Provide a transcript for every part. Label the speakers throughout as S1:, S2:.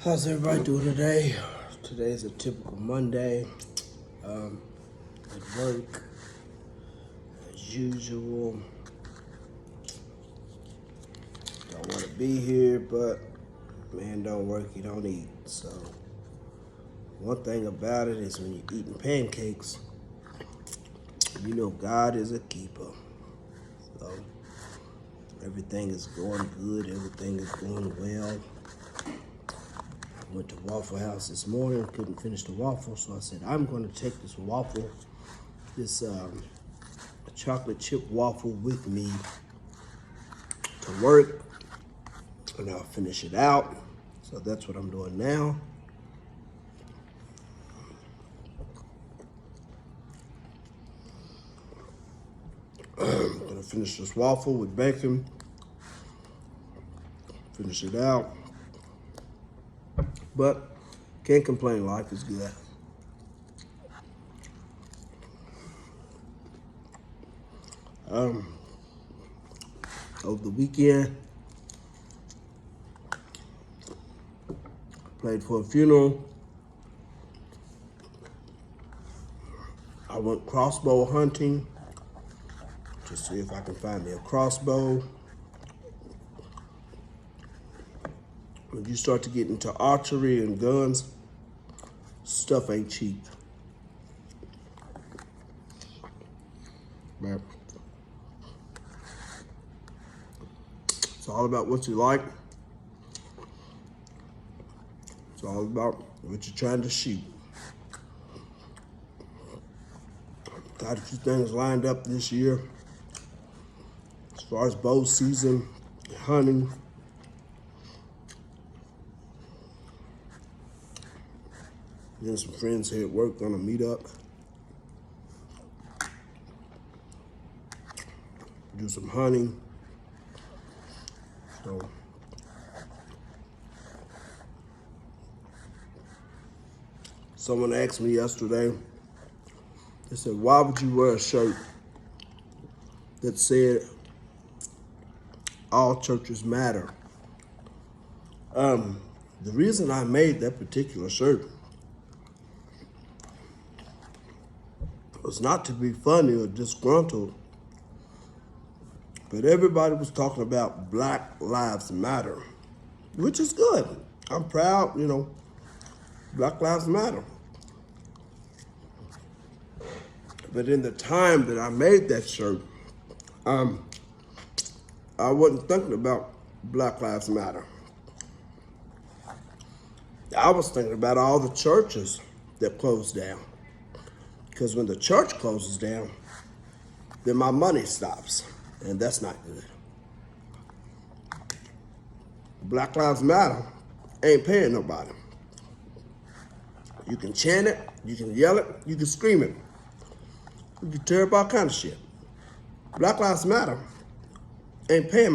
S1: How's everybody doing today? Today's a typical Monday at work, as usual. Don't want to be here, but man, don't work, you don't eat. So one thing about it is when you're eating pancakes, you know God is a keeper. So everything is going good, everything is going well. Went to Waffle House this morning, couldn't finish the waffle, so I said, I'm going to take this waffle, this chocolate chip waffle with me to work, and I'll finish it out. So that's what I'm doing now. I'm going to finish this waffle with bacon, finish it out. But can't complain, life is good. Over the weekend, played for a funeral. I went crossbow hunting to see if I can find me a crossbow. When you start to get into archery and guns, stuff ain't cheap. Man. It's all about what you like. It's all about what you're trying to shoot. Got a few things lined up this year as far as bow season, hunting. Me and some friends here at work gonna meet up, do some hunting. So someone asked me yesterday, they said, why would you wear a shirt that said all churches matter? The reason I made that particular shirt was not to be funny or disgruntled, but everybody was talking about Black Lives Matter, which is good. I'm proud, Black Lives Matter. But in the time that I made that shirt, I wasn't thinking about Black Lives Matter. I was thinking about all the churches that closed down. Because when the church closes down, then my money stops, and that's not good. Black Lives Matter ain't paying nobody. You can chant it, you can yell it, you can scream it. You can tear up all kind of shit. Black Lives Matter ain't paying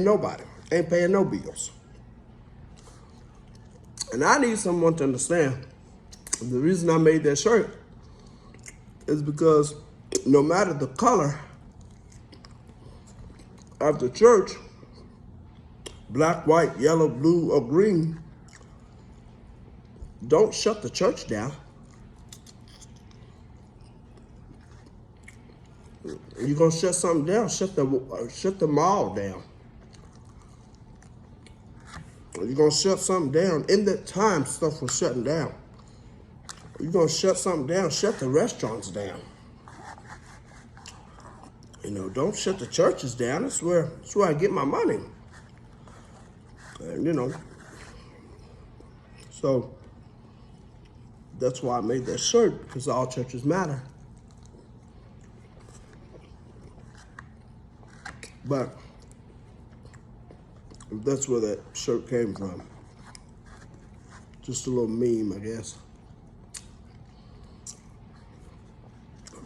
S1: nobody, ain't paying no bills. And I need someone to understand the reason I made that shirt is because no matter the color of the church, black, white, yellow, blue, or green, don't shut the church down. You're gonna shut something down, shut the mall down. You're gonna shut something down. In that time, stuff was shutting down. You're gonna shut something down, shut the restaurants down. Don't shut the churches down. That's where I get my money. And, so that's why I made that shirt, because all churches matter. But that's where that shirt came from. Just a little meme, I guess.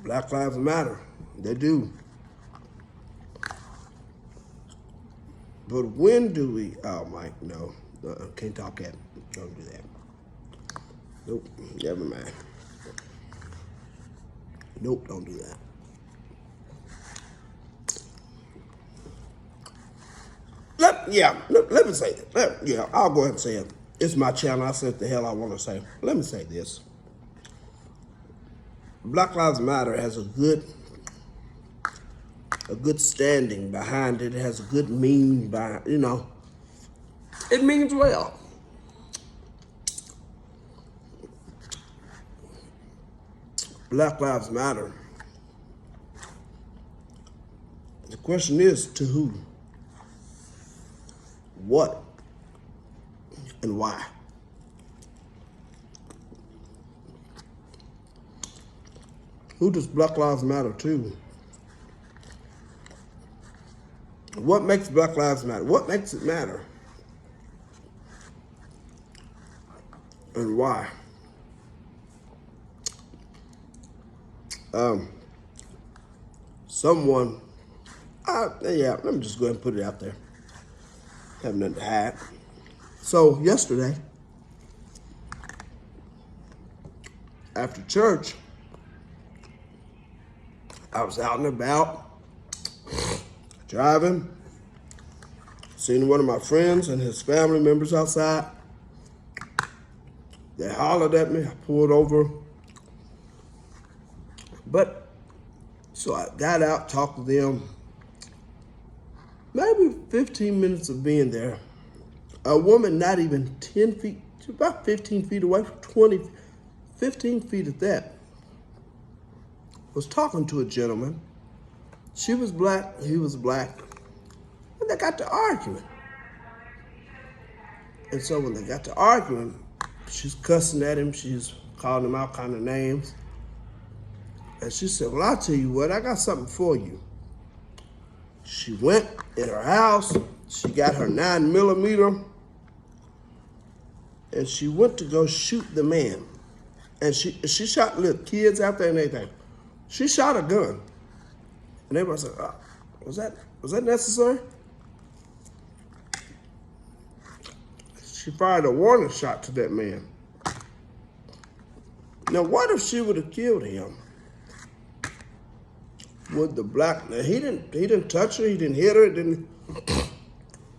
S1: Black Lives Matter. They do. But when do we... Oh, Mike, no. Can't talk that. Don't do that. Nope, never mind. Nope, don't do that. Let let me say that. I'll go ahead and say it. It's my channel. I say what the hell I want to say. Let me say this. Black Lives Matter has a good standing behind it. It has a good mean behind, it means well. Black Lives Matter. The question is, to who? What? And why? Who does Black Lives Matter to? What makes Black Lives Matter? What makes it matter? And why? Let me just go ahead and put it out there. Have nothing to hide. So yesterday, after church, I was out and about, driving, seen one of my friends and his family members outside. They hollered at me, I pulled over. So I got out, talked to them. Maybe 15 minutes of being there. A woman not even 10 feet, about 15 feet away from 15 feet at that, was talking to a gentleman. She was black, he was black. And they got to arguing. And so when they got to arguing, she's cussing at him, she's calling him all kind of names. And she said, well, I'll tell you what, I got something for you. She went in her house, she got her 9mm, and she went to go shoot the man. And she shot little kids out there and everything. She shot a gun. And everybody said, was that necessary? She fired a warning shot to that man. Now, what if she would have killed him? Would the he didn't touch her, he didn't hit her,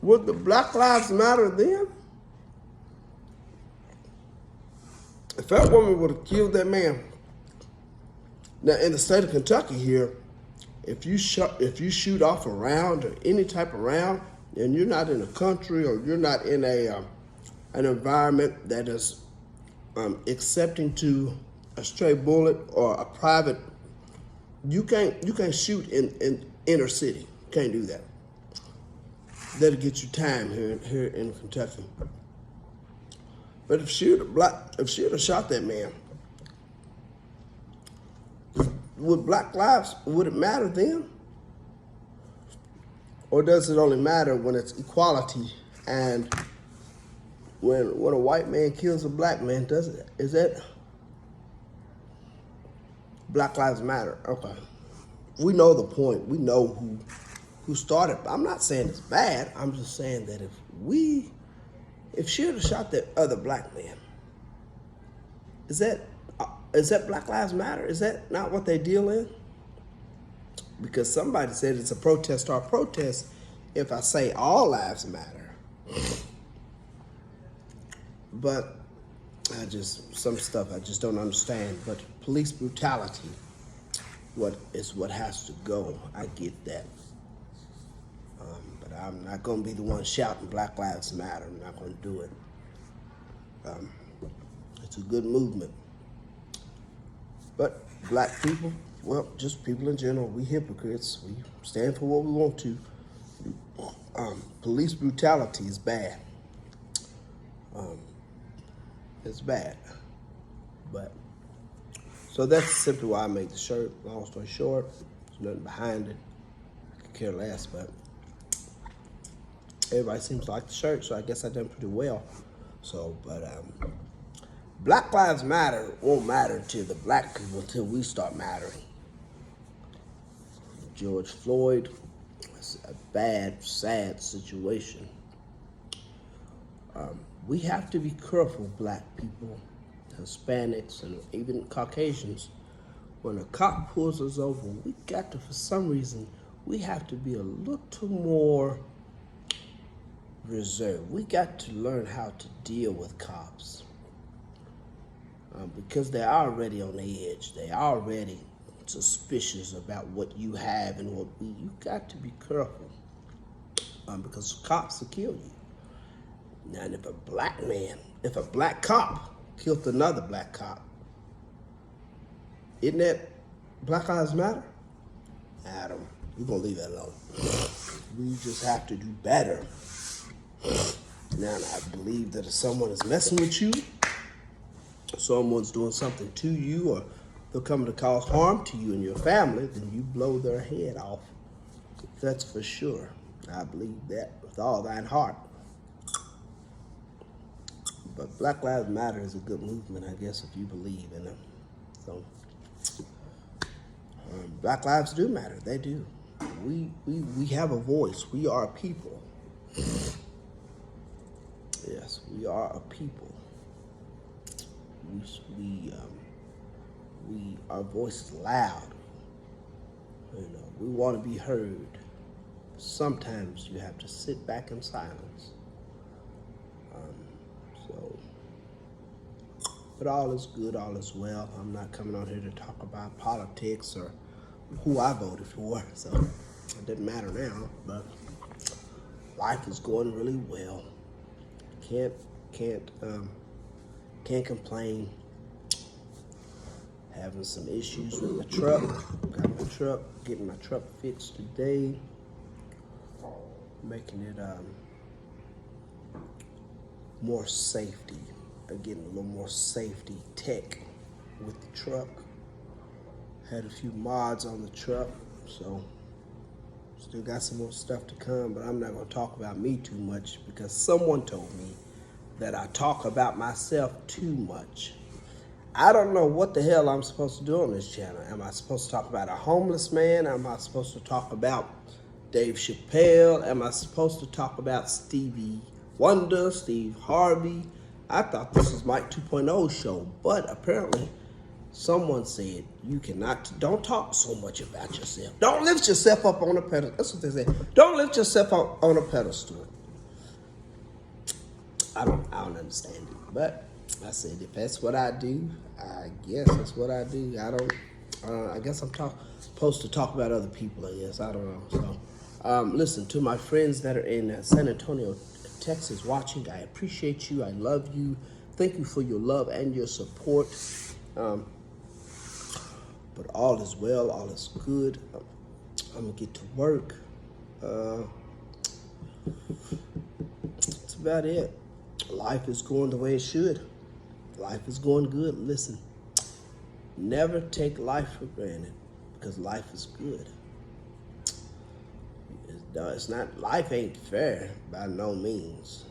S1: would the Black Lives Matter then? If that woman would have killed that man, now in the state of Kentucky here, if you shoot off a round or any type of round, and you're not in a country or you're not in an environment that is accepting to a stray bullet or a private, you can't shoot in inner city. Can't do that. That'll get you time here in Kentucky. But if she would have shot that man, would Black Lives, would it matter then? Or does it only matter when it's equality and when a white man kills a black man, is that Black Lives Matter? Okay. We know the point. We know who started. I'm not saying it's bad. I'm just saying that if she would have shot that other black man, is that Black Lives Matter? Is that not what they deal in? Because somebody said it's a protest or a protest if I say all lives matter. But some stuff I just don't understand. But police brutality, what has to go. I get that. But I'm not going to be the one shouting Black Lives Matter. I'm not going to do it. It's a good movement. But black people, well, just people in general, we hypocrites. We stand for what we want to. Police brutality is bad. It's bad. But so that's simply why I made the shirt. Long story short, there's nothing behind it. I could care less, but everybody seems to like the shirt, so I guess I done pretty well. So, but Black Lives Matter won't matter to the black people until we start mattering. George Floyd, it's a bad, sad situation. We have to be careful, black people, Hispanics, and even Caucasians. When a cop pulls us over, we got to, for some reason, we have to be a little more reserved. We got to learn how to deal with cops because they're already on the edge. They're already suspicious about what you have and what we. You got to be careful because cops will kill you. Now, and if a black cop killed another black cop, isn't that Black Lives Matter? Adam, we're gonna leave that alone. We just have to do better. Now, I believe that if someone is messing with you, someone's doing something to you, or they're coming to cause harm to you and your family, then you blow their head off. That's for sure. I believe that with all thine heart. But Black Lives Matter is a good movement, I guess, if you believe in them. So, Black lives do matter. They do. We have a voice. We are a people. Yes, we are a people. Our voice is loud. You know, we want to be heard. Sometimes you have to sit back in silence. But all is good, all is well. I'm not coming on here to talk about politics or who I voted for, so it doesn't matter now. But life is going really well. Can't complain. Having some issues with my truck. Getting my truck fixed today. Making it more safety. Getting a little more safety tech with the truck. Had a few mods on the truck, so still got some more stuff to come, but I'm not going to talk about me too much because someone told me that I talk about myself too much. I don't know what the hell I'm supposed to do on this channel. Am I supposed to talk about a homeless man? Am I supposed to talk about Dave Chappelle? Am I supposed to talk about Stevie Wonder, Steve Harvey? I thought this was Mike 2.0 show, but apparently someone said you don't talk so much about yourself. Don't lift yourself up on a pedestal. That's what they say. Don't lift yourself up on a pedestal. I don't understand it, but I said if that's what I do, I guess that's what I do. I guess I'm supposed to talk about other people, I guess. I don't know. So, listen, to my friends that are in San Antonio, Texas watching, I appreciate you. I love you. Thank you for your love and your support. But all is well, all is good. I'm gonna get to work. That's about it. Life is going the way it should. Life is going good. Listen, never take life for granted because life is good. It's not, life ain't fair by no means.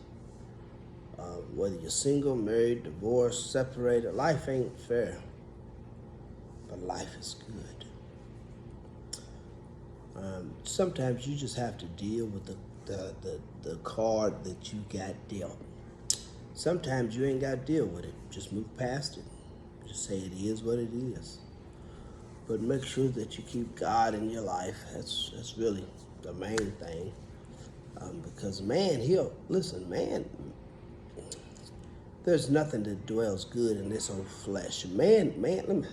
S1: Whether you're single, married, divorced, separated, life ain't fair. But life is good. Sometimes you just have to deal with the card that you got dealt. Sometimes you ain't got to deal with it. Just move past it. Just say it is what it is. But make sure that you keep God in your life. That's really the main thing. Because man, there's nothing that dwells good in this old flesh. Man, let me,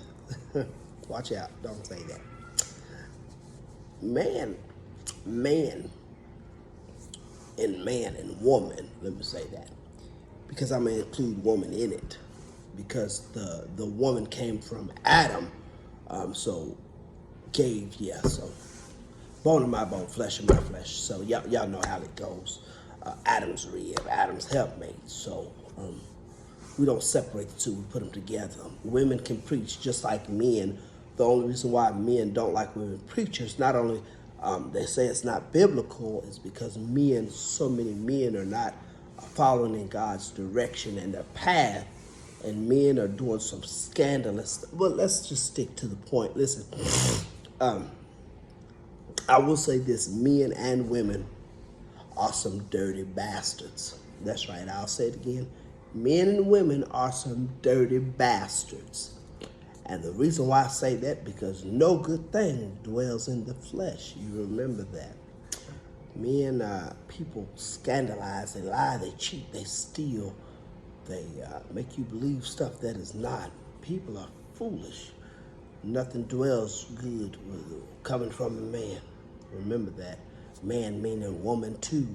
S1: watch out, don't say that. Man and woman, let me say that. Because I'm going to include woman in it. Because the woman came from Adam, so bone of my bone, flesh of my flesh. So y'all know how it goes. Adam's rib, Adam's helpmate. So we don't separate the two, we put them together. Women can preach just like men. The only reason why men don't like women preachers, not only they say it's not biblical, is because so many men are not following in God's direction and their path, and men are doing some scandalous stuff. But let's just stick to the point. Listen, I will say this, men and women are some dirty bastards. That's right, I'll say it again. Men and women are some dirty bastards. And the reason why I say that, because no good thing dwells in the flesh. You remember that. Men, people scandalize, they lie, they cheat, they steal, they make you believe stuff that is not. People are foolish. Nothing dwells good coming from a man. Remember that. Man meaning woman too,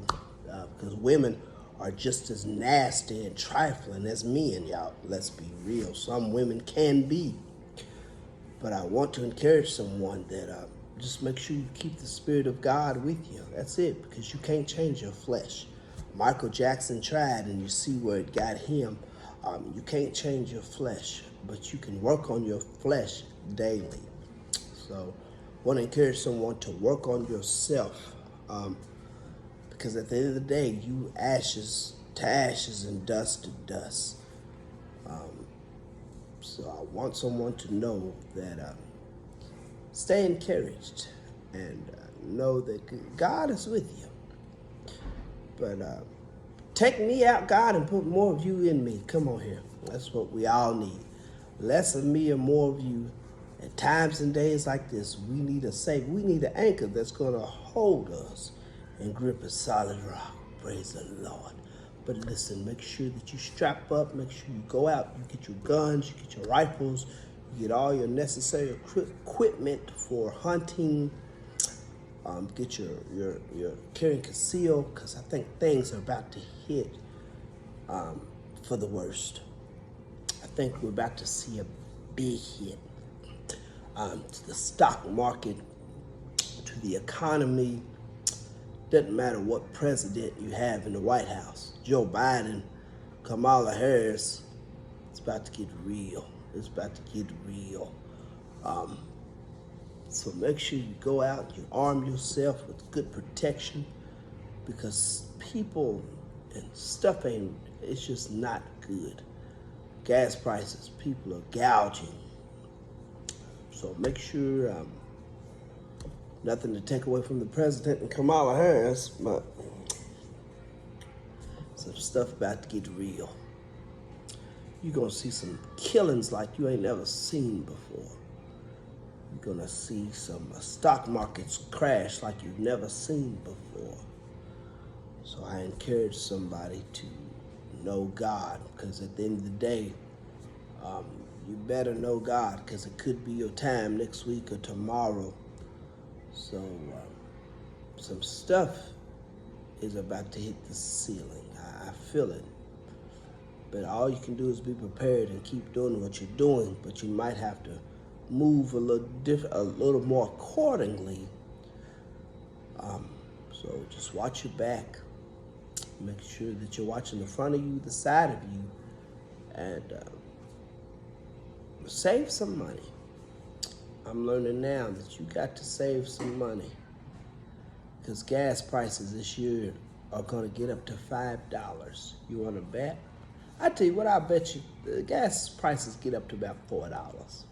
S1: because women are just as nasty and trifling as men, y'all. Let's be real. Some women can be. But I want to encourage someone that just make sure you keep the Spirit of God with you. That's it, because you can't change your flesh. Michael Jackson tried, and you see where it got him. You can't change your flesh, but you can work on your flesh daily. So I want to encourage someone to work on yourself, because at the end of the day, you ashes to ashes and dust to dust. So I want someone to know that stay encouraged and know that God is with you. But take me out, God, and put more of you in me. Come on here. That's what we all need. Less of me and more of you. At times and days like this, we need a savior. We need an anchor that's going to hold us and grip a solid rock. Praise the Lord. But listen, make sure that you strap up. Make sure you go out. You get your guns. You get your rifles. You get all your necessary equipment for hunting. Get your carry and conceal, because I think things are about to hit for the worst. I think we're about to see a big hit to the stock market, to the economy. Doesn't matter what president you have in the White House. Joe Biden, Kamala Harris. It's about to get real. It's about to get real. So make sure you go out, you arm yourself with good protection, because people and stuff it's just not good. Gas prices, people are gouging. So make sure, nothing to take away from the president and Kamala Harris, but some stuff about to get real. You're gonna see some killings like you ain't never seen before. You're gonna see some stock markets crash like you've never seen before. So I encourage somebody to know God, because at the end of the day, you better know God, because it could be your time next week or tomorrow. So some stuff is about to hit the ceiling. I feel it. But all you can do is be prepared and keep doing what you're doing, but you might have to move a little more accordingly. So just watch your back. Make sure that you're watching the front of you, the side of you, and save some money. I'm learning now that you got to save some money, because gas prices this year are going to get up to $5. You want to bet? I tell you what, I bet you the gas prices get up to about $4.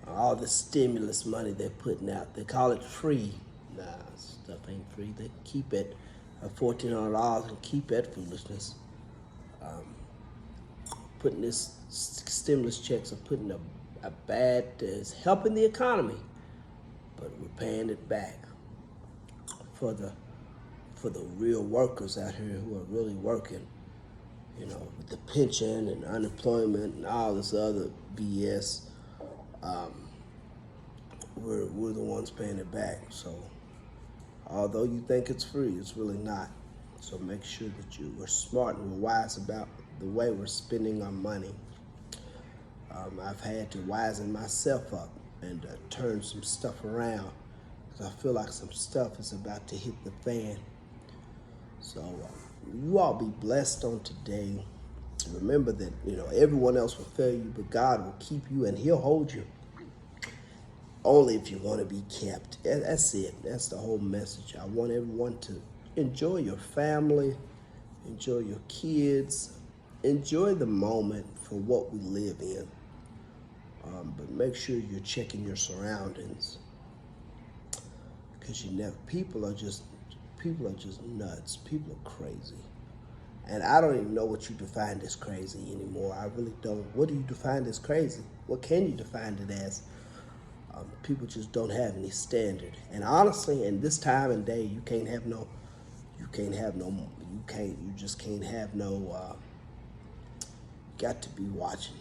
S1: All the stimulus money they're putting out, they call it free. Nah, stuff ain't free. They keep it at $1,400 and keep that foolishness. Putting this stimulus checks are putting a bad, it's helping the economy, but we're paying it back for the real workers out here who are really working. You know, with the pension and unemployment and all this other BS, we're the ones paying it back. So although you think it's free, it's really not. So make sure that we're smart and we're wise about the way we're spending our money. I've had to wisen myself up and turn some stuff around, because I feel like some stuff is about to hit the fan. So you all be blessed on today. Remember that, everyone else will fail you, but God will keep you and he'll hold you. Only if you want to be kept. That's it. That's the whole message. I want everyone to enjoy your family, enjoy your kids, enjoy the moment for what we live in. But make sure you're checking your surroundings, because people are just nuts. People are crazy. And I don't even know what you define as crazy anymore. I really don't. What do you define as crazy? What can you define it as? People just don't have any standard. And honestly, in this time and day, you just can't have no, got to be watching.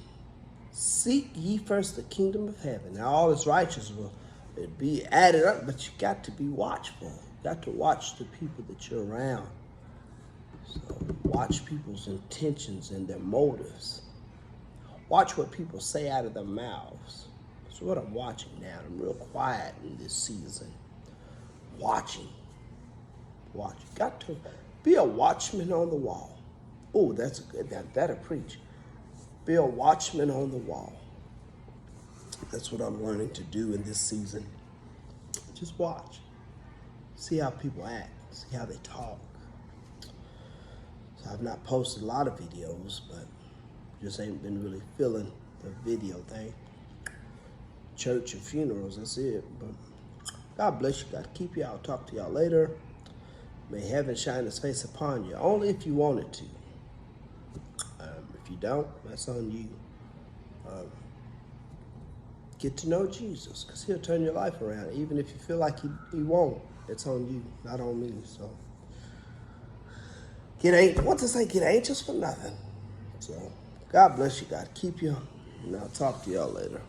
S1: Seek ye first the kingdom of heaven, and all its righteousness will be added up, but you got to be watchful. You got to watch the people that you're around. So watch people's intentions and their motives. Watch what people say out of their mouths. That's what I'm watching now. I'm real quiet in this season. Watching. Watch. You got to be a watchman on the wall. Oh, that's a good, that'll preach. Be a watchman on the wall. That's what I'm learning to do in this season. Just watch. See how people act. See how they talk. So I've not posted a lot of videos, but just ain't been really feeling the video thing. Church and funerals, that's it. But God bless you. God keep you. I'll talk to y'all later. May heaven shine its face upon you, only if you want it to. If you don't, that's on you. Get to know Jesus, because he'll turn your life around. Even if you feel like he won't, it's on you, not on me. So get anxious for nothing. So God bless you. God keep you. And I'll talk to y'all later.